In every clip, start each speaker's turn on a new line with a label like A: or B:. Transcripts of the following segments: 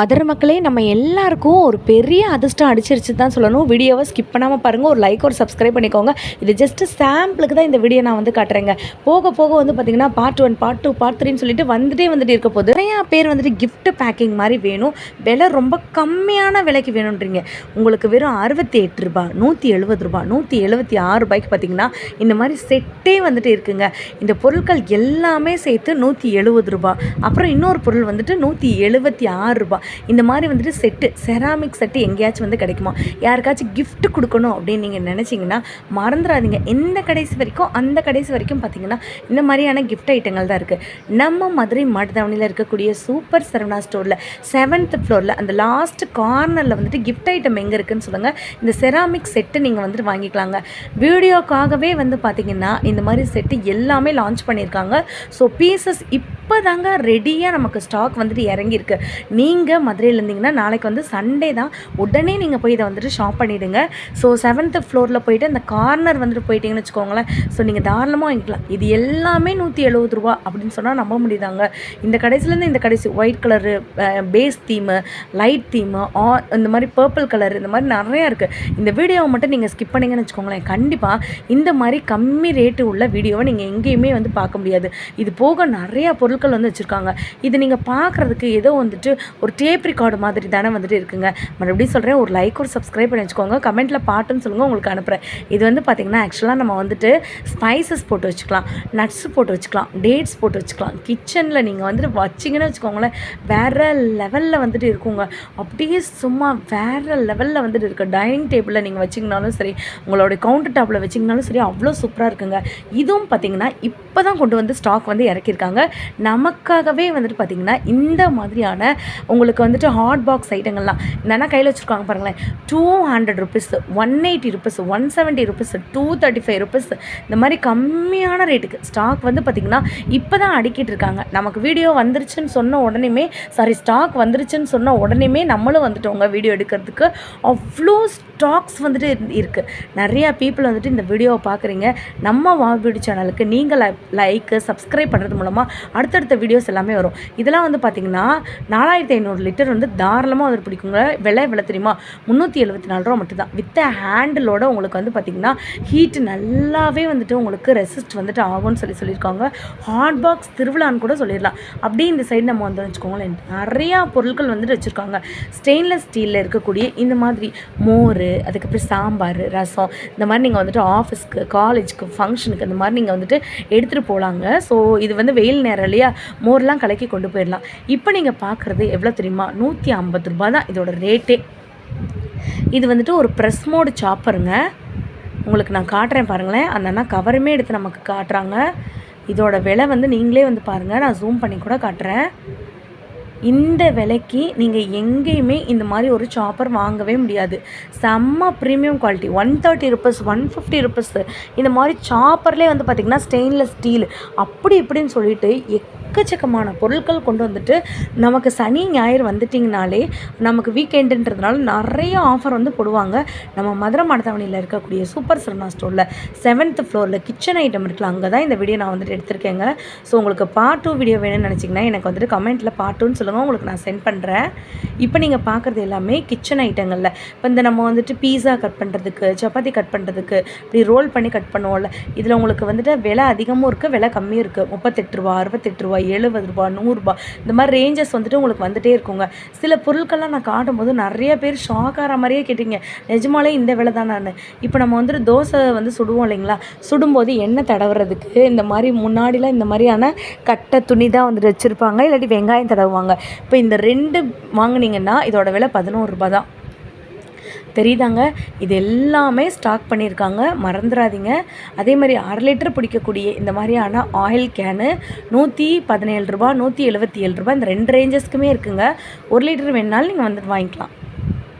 A: மதுரை மக்களே, நம்ம எல்லாருக்கும் ஒரு பெரிய அதிர்ஷ்டம் அடிச்சிருச்சு தான் சொல்லணும். வீடியோவை ஸ்கிப் பண்ணாமல் பாருங்கள். ஒரு லைக், ஒரு சப்ஸ்கிரைப் பண்ணிக்கோங்க. இது ஜஸ்ட் சாம்பிளுக்கு தான் இந்த வீடியோ நான் வந்து காட்டுறேங்க. போக போக வந்து பார்த்திங்கன்னா பார்ட் 1, பார்ட் 2, பார்ட் 3ன்னு சொல்லிட்டு வந்துட்டே இருக்க போது நிறையா பேர் வந்துட்டு கிஃப்ட் பேக்கிங் மாதிரி வேணும், விலை ரொம்ப கம்மியான விலைக்கு வேணுன்றீங்க. உங்களுக்கு வெறும் 68 ரூபா, 170 ரூபா, 176 ரூபாய்க்கு பார்த்திங்கன்னா இந்த மாதிரி செட்டே வந்துட்டு இருக்குங்க. இந்த பொருட்கள் எல்லாமே சேர்த்து 170 ரூபா. அப்புறம் இன்னொரு பொருள் வந்துட்டு 176 ரூபா. இந்த மாதிரி வந்துட்டு செட்டு, செராமிக் செட்டு எங்கேயாச்சும் வந்து கிடைக்குமா? யாருக்காச்சும் கிஃப்ட் கொடுக்கணும் அப்படின்னு நீங்கள் நினச்சிங்கன்னா மறந்துடாதீங்க. இந்த கடைசி வரைக்கும் அந்த கடைசி வரைக்கும் பார்த்திங்கன்னா இந்த மாதிரியான கிஃப்ட் ஐட்டங்கள் தான் இருக்குது. நம்ம மதுரை மாட்டுத்தாவணியில் இருக்கக்கூடிய சூப்பர் சரவணா ஸ்டோரில் 7th ஃப்ளோரில் அந்த லாஸ்ட் கார்னரில் வந்துட்டு கிஃப்ட் ஐட்டம் எங்கே இருக்குதுன்னு சொல்லுங்கள். இந்த செராமிக் செட்டு நீங்கள் வந்துட்டு வாங்கிக்கலாங்க. வீடியோக்காகவே வந்து பார்த்திங்கன்னா இந்த மாதிரி செட்டு எல்லாமே லான்ச் பண்ணியிருக்காங்க. ஸோ பீசஸ் இப்போ தாங்க ரெடியாக நமக்கு ஸ்டாக் வந்துட்டு இறங்கியிருக்கு. நீங்கள் மதுரையில் இருந்தீங்கன்னா நாளைக்கு வந்து சண்டே தான், உடனே நீங்கள் போய் இதை வந்துட்டு ஷாப் பண்ணிவிடுங்க. ஸோ 7th ஃப்ளோரில் போய்ட்டு அந்த கார்னர் வந்துட்டு போயிட்டீங்கன்னு வச்சுக்கோங்களேன். ஸோ நீங்கள் தாராளமாக வாங்கிக்கலாம். இது எல்லாமே 170 ரூபா அப்படின்னு சொன்னால் நம்ப முடியுதாங்க. இந்த கடைசிலேருந்து இந்த கடைசி white colour, base theme, light theme, இந்த மாதிரி பர்பிள் கலர், இந்த மாதிரி நிறையா இருக்குது. இந்த வீடியோவை மட்டும் நீங்கள் ஸ்கிப் பண்ணிங்கன்னு வச்சுக்கோங்களேன், கண்டிப்பாக இந்த மாதிரி கம்மி ரேட்டு உள்ள வீடியோவை நீங்கள் எங்கேயுமே வந்து பார்க்க முடியாது. இது போக நிறையா பொருட்கள் வந்து வச்சுருக்காங்க. இது நீங்கள் பார்க்குறதுக்கு ஏதோ வந்துட்டு ஒரு டேப் ரெக்கார்டு மாதிரி தானே வந்துட்டு இருக்குங்க. மறுபடியும் சொல்கிறேன், ஒரு லைக், ஒரு சப்ஸ்கிரைப் பண்ணி வச்சுக்கோங்க. கமெண்ட்டில் பாட்டுன்னு சொல்லுங்கள், உங்களுக்கு அனுப்புகிறேன். இது வந்து பார்த்திங்கன்னா ஆக்சுவலாக நம்ம வந்துட்டு ஸ்பைசஸ் போட்டு வச்சுக்கலாம், நட்ஸ் போட்டு வச்சுக்கலாம், டேட்ஸ் போட்டு வச்சுக்கலாம். கிச்சனில் நீங்கள் வந்துட்டு வச்சிங்கன்னு வச்சுக்கோங்களேன், வேறு லெவலில் வந்துட்டு இருக்குங்க. அப்படியே சும்மா வேறு லெவலில் வந்துட்டு இருக்குது. டைனிங் டேபிளில் நீங்கள் வச்சிங்கனாலும் சரி, உங்களோட கவுண்டர் டாப்பில் வச்சிங்கனாலும் சரி, அவ்வளோ சூப்பராக இருக்குங்க. இதுவும் பார்த்திங்கன்னா இப்போ தான் கொண்டு வந்து ஸ்டாக் வந்து இறக்கியிருக்காங்க. நமக்காகவே வந்துட்டு பார்த்திங்கன்னா இந்த மாதிரியான உங்களுக்கு வந்துட்டு ஹாட் பாக்ஸ் ஐட்டங்கள்லாம் என்னென்னா கையில் வச்சுருக்காங்க பாருங்களேன். 200 ருபீஸ், 180 ருபீஸ், 170 ருபீஸ், 235 ருபீஸ், இந்த மாதிரி கம்மியான ரேட்டுக்கு ஸ்டாக் வந்து பார்த்திங்கன்னா இப்போ தான் அடிக்கிட்டு இருக்காங்க. நமக்கு வீடியோ வந்துருச்சுன்னு சொன்ன உடனேமே, ஸ்டாக் வந்துருச்சுன்னு சொன்ன உடனேமே நம்மளும் வந்துட்டோங்க வீடியோ எடுக்கிறதுக்கு. அவ்வளோ ஸ்டாக்ஸ் வந்துட்டு இருக்குது. நிறையா பீப்புள் வந்துட்டு இந்த வீடியோவை பார்க்குறீங்க. நம்ம பியூட்டி சேனலுக்கு நீங்கள் லைக்கு, சப்ஸ்கிரைப் பண்ணுறது மூலமாக அடுத்தடுத்த வீடியோஸ் எல்லாமே வரும். இதெல்லாம் வந்து பார்த்திங்கன்னா 4500 லிட்டர் வந்து தாராளமாக வந்து பிடிக்குங்க. விலை தெரியுமா? 374 ரூபா மட்டும்தான். வித் ஹேண்டிலோட உங்களுக்கு வந்து பார்த்திங்கன்னா ஹீட் நல்லாவே வந்துட்டு உங்களுக்கு ரெசிஸ்ட் வந்துட்டு ஆகும்னு சொல்லியிருக்காங்க. ஹாட் பாக்ஸ் திருவிழான்னு கூட சொல்லிடலாம். அப்படியே இந்த சைடு நம்ம வந்து வச்சுக்கோங்களேன், நிறையா பொருட்கள் வந்துட்டு வச்சுருக்காங்க. ஸ்டெயின்லெஸ் ஸ்டீலில் இருக்கக்கூடிய இந்த மாதிரி மோர், அதுக்கப்புறம் சாம்பார், ரசம், இந்த மாதிரி நீங்கள் வந்துட்டு ஆஃபீஸ்க்கு, காலேஜுக்கு, ஃபங்க்ஷனுக்கு இந்த மாதிரி நீங்கள் வந்துட்டு எடுத்துகிட்டு போகலாங்க. ஸோ இது வந்து வெயில் நேரம் இல்லையா, மோர்லாம் கலக்கி கொண்டு போயிடலாம். இப்போ நீங்கள் பார்க்குறது எவ்வளோ தெரியுமா? 150 ரூபா தான் இதோட ரேட்டே. இது வந்துட்டு ஒரு ப்ரெஸ் மோடு சாப்பருங்க. உங்களுக்கு நான் காட்டுறேன் பாருங்களேன். அந்த அண்ணா கவருமே எடுத்து நமக்கு காட்டுறாங்க. இதோட விலை வந்து நீங்களே வந்து பாருங்கள், நான் ஜூம் பண்ணி கூட காட்டுறேன். இந்த விலைக்கு நீங்கள் எங்கேயுமே இந்த மாதிரி ஒரு சாப்பர் வாங்கவே முடியாது. செம்ம ப்ரீமியம் குவாலிட்டி. 130 ருபீஸ், 150 ருபீஸ், இந்த மாதிரி சாப்பர்லேயே வந்து பார்த்திங்கன்னா ஸ்டெயின்லெஸ் ஸ்டீல் அப்படி இப்படின்னு சொல்லிட்டு எக்கச்சக்கமான பொருட்கள் கொண்டு வந்துட்டு நமக்கு சனி ஞாயிறு வந்துட்டிங்கனாலே நமக்கு வீக்கெண்டுன்றதுனால நிறைய ஆஃபர் வந்து போடுவாங்க. நம்ம மதுரை மாட்டுத்தாவணியில் இருக்கக்கூடிய சூப்பர் சரவணா ஸ்டோரில் 7th ஃப்ளோரில் கிச்சன் ஐட்டம் இருக்குல்ல, அங்கே தான் இந்த வீடியோ நான் வந்துட்டு எடுத்திருக்கேங்க. ஸோ உங்களுக்கு பார்ட் 2 வீடியோ வேணும்னு நினச்சிங்கன்னா எனக்கு வந்துட்டு கமெண்ட்டில் பார்ட் 2ன்னு சொல்லுங்கள், உங்களுக்கு நான் சென்ட் பண்ணுறேன். இப்போ நீங்கள் பார்க்குறது எல்லாமே கிச்சன் ஐட்டங்களில். இப்போ இந்த நம்ம வந்துட்டு பீஸா கட் பண்ணுறதுக்கு, சப்பாத்தி கட் பண்ணுறதுக்கு, இப்படி ரோல் பண்ணி கட் பண்ணுவோம்ல, இதில் உங்களுக்கு வந்துட்டு விலை அதிகமும் இருக்குது, விலை கம்மியும் இருக்குது. 38 ரூபா, 68 ரூபா, 70 ரூபா, 100 ரூபா, இந்த மாதிரி ரேஞ்சஸ் வந்துட்டு உங்களுக்கு வந்துகிட்டே இருக்குங்க. சில பொருட்கள்லாம் நான் காட்டும்போது நிறைய பேர் ஷாக் ஆகிற மாதிரியே கேட்டிங்க, நிஜமாலே இந்த விலை தான். நான் இப்போ நம்ம வந்துட்டு தோசை வந்து சுடுவோம் இல்லைங்களா, சுடும்போது எண்ணெய் தடவுறதுக்கு இந்த மாதிரி முன்னாடிலாம் இந்த மாதிரியான கட்டை துணி தான் வந்துட்டு வச்சுருப்பாங்க, இல்லாட்டி வெங்காயம் தடவுவாங்க. இப்போ இந்த 2 வாங்கினீங்கன்னா இதோட விலை 11 ரூபா தான். தெரியுதாங்க? இது எல்லாமே ஸ்டாக் பண்ணியிருக்காங்க, மறந்துடாதீங்க. அதே மாதிரி 1/2 லிட்டர் பிடிக்கக்கூடிய இந்த மாதிரியான ஆயில் கேனு 117 ரூபா, 177 ரூபா, இந்த 2 ரேஞ்சஸ்க்குமே இருக்குங்க. 1 லிட்டர் வேணுனாலும் நீங்கள் வந்துட்டு வாங்கிக்கலாம்.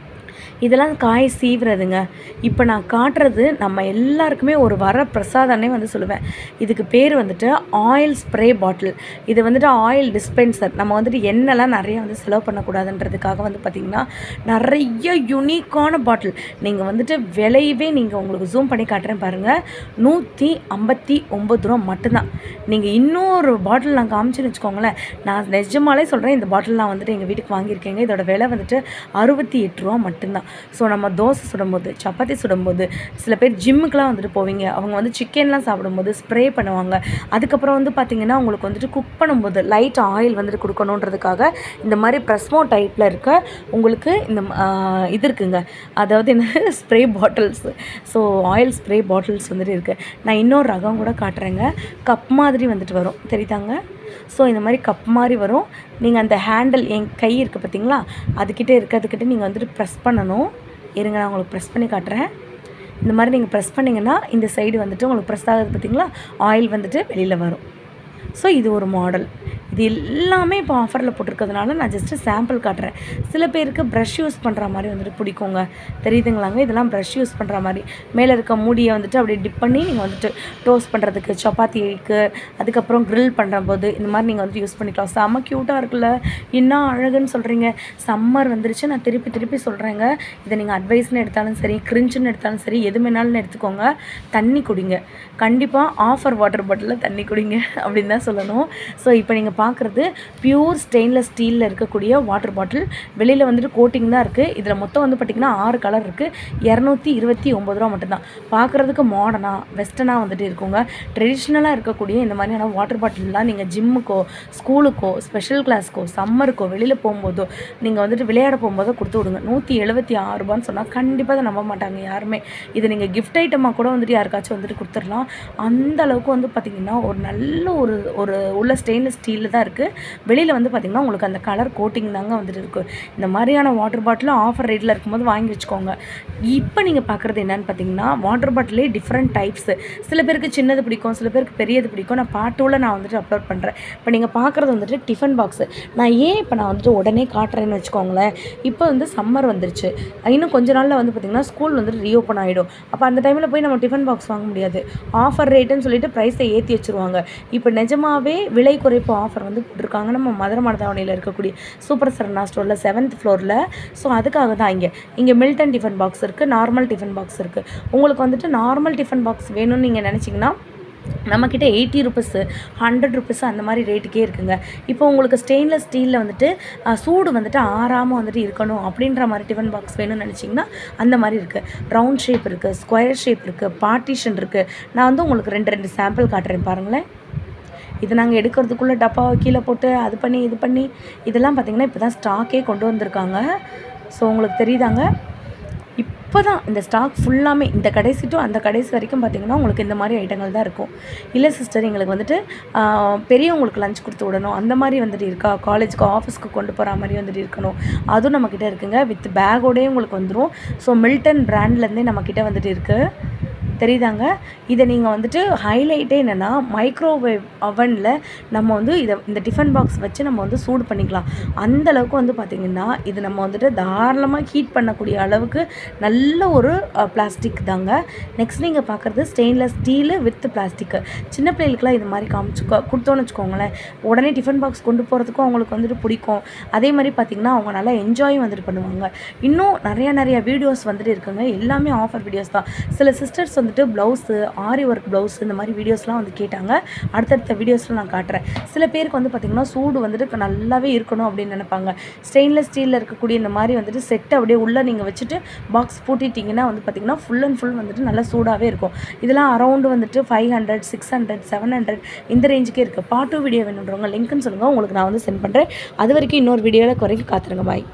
A: இதெல்லாம் காய் சீவுறதுங்க. இப்போ நான் காட்டுறது நம்ம எல்லாருக்குமே ஒரு வர பிரசாதம்னே வந்து சொல்லுவேன். இதுக்கு பேர் வந்துட்டு ஆயில் ஸ்ப்ரே பாட்டில். இது வந்துட்டு ஆயில் டிஸ்பென்சர். நம்ம வந்துட்டு எண்ணெய்லாம் நிறைய வந்து செலவு பண்ணக்கூடாதுன்றதுக்காக வந்து பார்த்திங்கன்னா நிறைய யுனிக்கான பாட்டில். நீங்கள் வந்துட்டு விலையவே நீங்கள் உங்களுக்கு ஜூம் பண்ணி காட்டுறேன் பாருங்கள், ₹159 மட்டும்தான். நீங்கள் இன்னொரு பாட்டில் நான் காமிச்சுன்னு வச்சுக்கோங்களேன், நான் நிஜமாலே சொல்கிறேன், இந்த பாட்டில் நான் வந்துட்டு எங்கள் வீட்டுக்கு வாங்கியிருக்கேங்க. இதோட விலை வந்துட்டு ₹68 மட்டும்தான். ஸோ நம்ம தோசை சுடும்போது, சப்பாத்தி சுடும்போது, சில பேர் ஜிம்முக்கெலாம் வந்துட்டு போவீங்க, அவங்க வந்து சிக்கன்லாம் சாப்பிடும்போது ஸ்ப்ரே பண்ணுவாங்க. அதுக்கப்புறம் வந்து பார்த்திங்கன்னா உங்களுக்கு வந்துட்டு குக் பண்ணும்போது லைட் ஆயில் வந்துட்டு கொடுக்கணுன்றதுக்காக இந்த மாதிரி ப்ரெஸ்மோ டைப்பில் இருக்க உங்களுக்கு இந்த இது இருக்குங்க, அதாவது என்ன spray bottles. So oil spray bottles வந்துட்டு இருக்குது. நான் இன்னொரு ரகம் கூட காட்டுறேங்க. கப் மாதிரி வந்துட்டு வரும், தெரியுதாங்க? ஸோ இந்த மாதிரி கப் மாதிரி வரும். நீங்கள் அந்த ஹேண்டில் என் கை இருக்குது பார்த்தீங்களா, அதுக்கிட்டே இருக்கிறதுக்கிட்ட நீங்கள் வந்துட்டு ப்ரெஸ் பண்ணணும். இருங்க, நான் உங்களுக்கு ப்ரெஸ் பண்ணி காட்டுறேன். இந்த மாதிரி நீங்கள் ப்ரெஸ் பண்ணிங்கன்னா இந்த சைடு வந்துட்டு உங்களுக்கு ப்ரெஸ் ஆகுது பார்த்தீங்களா, ஆயில் வந்துட்டு வெளியில் வரும். ஸோ இது ஒரு மாடல். இது எல்லாமே இப்போ ஆஃபரில் போட்டிருக்கிறதுனால நான் ஜஸ்ட்டு சாம்பிள் காட்டுறேன். சில பேருக்கு ப்ரஷ் யூஸ் பண்ணுற மாதிரி வந்துட்டு பிடிக்குங்க, தெரியுதுங்களாங்க? இதெல்லாம் ப்ரஷ் யூஸ் பண்ணுற மாதிரி மேலே இருக்க மூடியை வந்துட்டு அப்படியே டிப் பண்ணி நீங்கள் வந்துட்டு டோஸ்ட் பண்ணுறதுக்கு, சப்பாத்திக்கு, அதுக்கப்புறம் க்ரில் பண்ணும்போது இந்த மாதிரி நீங்கள் வந்துட்டு யூஸ் பண்ணிக்கலாம். செம்ம க்யூட்டாக இருக்குல்ல, என்ன அழகுன்னு சொல்கிறீங்க? சம்மர் வந்துருச்சு, நான் திருப்பி திருப்பி சொல்கிறேங்க. இதை நீங்கள் அட்வைஸ்னு எடுத்தாலும் சரி, கிரிஞ்சுன்னு எடுத்தாலும் சரி, எது வேணாலும் எடுத்துக்கோங்க. தண்ணி குடிங்க, கண்டிப்பாக ஆஃபர் வாட்டர் பாட்டிலில் தண்ணி குடிங்க அப்படின்னு தான் சொல்லணும். ஸோ இப்போ நீங்கள் பார்க்குறது பியூர் ஸ்டெயின்லெஸ் ஸ்டீலில் இருக்கக்கூடிய வாட்டர் பாட்டில். வெளியில் வந்துட்டு கோட்டிங் தான் இருக்குது. இதில் மொத்தம் வந்து பார்த்திங்கன்னா 6 கலர் இருக்குது. ₹229 மட்டும்தான். பார்க்குறதுக்கு மாடர்னாக வெஸ்டர்னாக வந்துட்டு இருக்குங்க. ட்ரெடிஷ்னலாக இருக்கக்கூடிய இந்த மாதிரியான வாட்டர் பாட்டில்லாம் நீங்கள் ஜிம்முக்கோ, ஸ்கூலுக்கோ, ஸ்பெஷல் கிளாஸ்க்கோ, சம்மருக்கோ, வெளியில் போகும்போதோ, நீங்கள் வந்துட்டு விளையாட போகும்போதோ கொடுத்து விடுங்க. ₹176 சொன்னால் கண்டிப்பாக அதை நம்ப மாட்டாங்க யாருமே. இதை நீங்கள் கிஃப்ட் ஐட்டமாக கூட வந்துட்டு யாருக்காச்சும் வந்துட்டு கொடுத்துடலாம். அந்த அளவுக்கு வந்து பார்த்திங்கன்னா ஒரு நல்ல ஒரு உள்ள ஸ்டெயின்லெஸ் ஸ்டீலில் தான் இருக்குது. வெளியில் வந்து பார்த்திங்கன்னா உங்களுக்கு அந்த கலர் கோட்டிங் தாங்க வந்துட்டு இருக்குது. இந்த மாதிரியான வாட்டர் பாட்டில் ஆஃபர் ரேட்டில் இருக்கும்போது வாங்கி வச்சுக்கோங்க. இப்போ நீங்கள் பார்க்குறது என்னென்னு பார்த்தீங்கன்னா வாட்டர் பாட்டிலே டிஃப்ரெண்ட் டைப்ஸு. சில பேருக்கு சின்னது பிடிக்கும், சில பேருக்கு பெரியது பிடிக்கும். நான் பார்ட்டோவில் நான் வந்துட்டு அப்லோட் பண்ணுறேன். இப்போ நீங்கள் பார்க்குறது வந்துட்டு டிஃபன் பாக்ஸு. நான் வந்துட்டு உடனே காட்டுறேன்னு வச்சுக்கோங்களேன். இப்போ வந்து சம்மர் வந்துருச்சு, இன்னும் கொஞ்ச நாளில் வந்து பார்த்திங்கன்னா ஸ்கூல் வந்துட்டு ரீஓப்பன் ஆகிடும். அப்போ அந்த டைமில் போய் நம்ம டிஃபன் பாக்ஸ் வாங்க முடியாது. ஆஃபர் ரேட்டுன்னு சொல்லிட்டு ப்ரைஸை ஏற்றி வச்சுருவாங்க. இப்போ நிஜமாகவே விலை குறைப்பு ஆஃபர் வந்து போட்டிருக்காங்க நம்ம மதுரை மாடதாவணியில் இருக்கக்கூடிய சூப்பர் சரவணா ஸ்டோரில் 7th ஃப்ளோரில். ஸோ அதுக்காக தான் இங்கே மில்டன் டிஃபன் பாக்ஸ் இருக்குது, நார்மல் டிஃபன் பாக்ஸ் இருக்குது. உங்களுக்கு வந்துட்டு நார்மல் டிஃபன் பாக்ஸ் வேணும்னு நீங்கள் நினச்சிங்கன்னா நம்மக்கிட்ட ₹80, ₹100 அந்த மாதிரி ரேட்டுக்கே இருக்குங்க. இப்போ உங்களுக்கு ஸ்டெயின்லெஸ் ஸ்டீலில் வந்துட்டு சூடு வந்துட்டு ஆறாமல் வந்துட்டு இருக்கணும் அப்படின்ற மாதிரி டிஃபன் பாக்ஸ் வேணும்னு நினச்சிங்கன்னா அந்த மாதிரி இருக்குது. ரவுண்ட் ஷேப் இருக்குது, ஸ்கொயர் ஷேப் இருக்குது, பார்ட்டிஷன் இருக்குது. நான் வந்து உங்களுக்கு 2 சாம்பிள் காட்டுறேன் பாருங்களேன். இது நாங்கள் எடுக்கிறதுக்குள்ளே டப்பாவை கீழே போட்டு அது பண்ணி இது பண்ணி இதெல்லாம் பார்த்திங்கன்னா இப்போ தான் ஸ்டாக்கே கொண்டு வந்திருக்காங்க. ஸோ உங்களுக்கு தெரியுதாங்க, இப்போ தான் இந்த ஸ்டாக் ஃபுல்லாமே இந்த கடைசி டு அந்த கடைசி வரைக்கும் பார்த்திங்கன்னா உங்களுக்கு இந்த மாதிரி ஐட்டங்கள் தான் இருக்கும். இல்லை சிஸ்டர், எங்களுக்கு வந்துட்டு பெரியவங்களுக்கு லஞ்ச் கொடுத்து விடணும் அந்த மாதிரி வந்துட்டு இருக்கா, காலேஜுக்கு ஆஃபீஸ்க்கு கொண்டு போகிற மாதிரி வந்துட்டு இருக்கணும், அதுவும் நம்மக்கிட்ட இருக்குங்க. வித் பேக்கோடே உங்களுக்கு வந்துடும். ஸோ மில்டன் பிராண்ட்லேருந்தே நம்மக்கிட்ட வந்துட்டு இருக்குது, தெரியுதாங்க? இதை நீங்கள் வந்துட்டு ஹைலைட்டே என்னென்னா மைக்ரோவேவ் அவனில் நம்ம வந்து இந்த டிஃபன் பாக்ஸ் வச்சு நம்ம வந்து சூடு பண்ணிக்கலாம். அந்தளவுக்கு வந்து பார்த்திங்கன்னா இது நம்ம வந்துட்டு தாராளமாக ஹீட் பண்ணக்கூடிய அளவுக்கு நல்ல ஒரு பிளாஸ்டிக் தாங்க. நெக்ஸ்ட் நீங்கள் பார்க்குறது ஸ்டெயின்லெஸ் ஸ்டீலு வித் பிளாஸ்டிக்கு. சின்ன பிள்ளைகளுக்குலாம் இது மாதிரி கொடுத்தோன்னு வச்சுக்கோங்களேன், உடனே டிஃபன் பாக்ஸ் கொண்டு போகிறதுக்கும் அவங்களுக்கு வந்துட்டு பிடிக்கும். அதே மாதிரி பார்த்திங்கன்னா அவங்க நல்லா என்ஜாயும் வந்துட்டு பண்ணுவாங்க. இன்னும் நிறைய வீடியோஸ் வந்துட்டு இருக்குங்க, எல்லாமே ஆஃபர் வீடியோஸ் தான். சில சிஸ்டர்ஸ் வந்துட்டு ப்ளவுஸு, ஆரி ஒர்க் ப்ளவுஸ் இந்த மாதிரி வீடியோஸ்லாம் வந்து கேட்டாங்க. அடுத்தடுத்த வீடியோஸில் நான் காட்டுறேன். சில பேருக்கு வந்து பார்த்திங்கன்னா சூடு வந்துட்டு நல்லாவே இருக்கணும் அப்படின்னு நினைப்பாங்க. ஸ்டெயின்லெஸ் ஸ்டீலில் இருக்கக்கூடிய இந்த மாதிரி வந்துட்டு செட்டை அப்படியே உள்ளே நீங்கள் வச்சுட்டு பாக்ஸ் பூட்டிட்டிங்கன்னா வந்து பார்த்திங்கன்னா ஃபுல் அண்ட் ஃபுல் வந்துட்டு நல்லா சூடாகவே இருக்கும். இதெல்லாம் அரௌண்டு வந்துட்டு 500, 600, 700 இந்த ரேஞ்சுக்கே இருக்குது. பார்ட் 2 வீடியோ வேணுன்றவங்க லிங்க்னு சொல்லுங்கள், உங்களுக்கு நான் வந்து சென்ட் பண்ணுறேன். அது வரைக்கும் இன்னொரு வீடியோவில் குறைக்க காத்துருங்க. பாய்.